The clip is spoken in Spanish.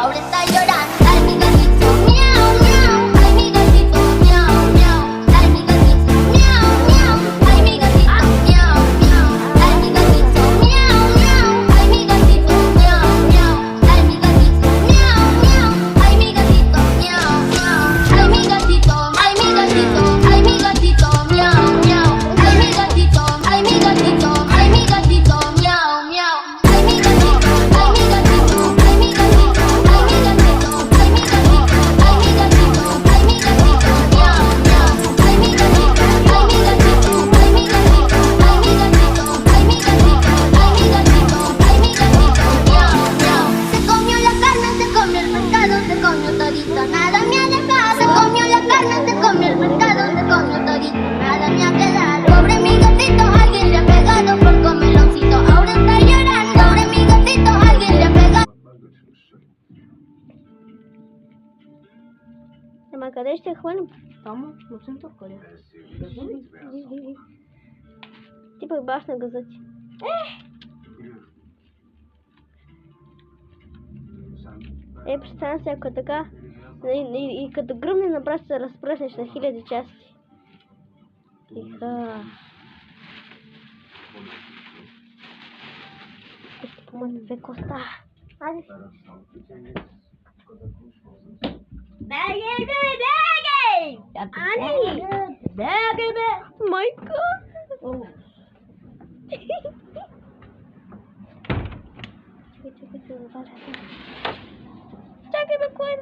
ahora está llorando. Ay, mi gatito, miau, miau. Ay, mi gatito, miau, miau. Ay, mi gatito, miau, miau. Ay, mi gatito, miau, miau. Ay, mi gatito, miau, miau. Ay, mi gatito, miau, miau. Ay, mi gatito, miau, miau. Ay, mi gatito, miau, miau. Ay, mi gatito, ay, mi gatito, ay, mi gatito, miau, miau. Ay, mi gatito, ay, mi gatito, ay, mi gatito, miau, miau. Ay, mi gatito, ay, mi gatito, ay, mi gatito, ay, mi gatito, ay, mi gatito, ay, mi gatito, ay, mi gatito, miau, miau. Ay, mi gatito, ay, mi gatito, ay, mi gatito, ay, mi gatito, ay, mi gatito, ay, mi gatito, ay, mi gatito, miau, miau. Se comió la carne, se comió el pescado, se comió todito, nada me ha dejado. Se comió la carne, se comió el pescado, se comió todito, nada me ha quedado. Pobre mi gatito, alguien le ha pegado por comeloncito, ahora está llorando. Pobre mi gatito, alguien le ha pegado. Макадеш те хвалим. Tamam, musun takılıyor? Типа баш на газете. Представям си, ако така и като гръмне направо се разпръснеш на хиляди части. Тиха. Ще помогне две коста. Айде. Бегай, бегай! Ани! Бегай, бе! Майко! Чакай, чакай, се заваля. Чакай, бе, кое?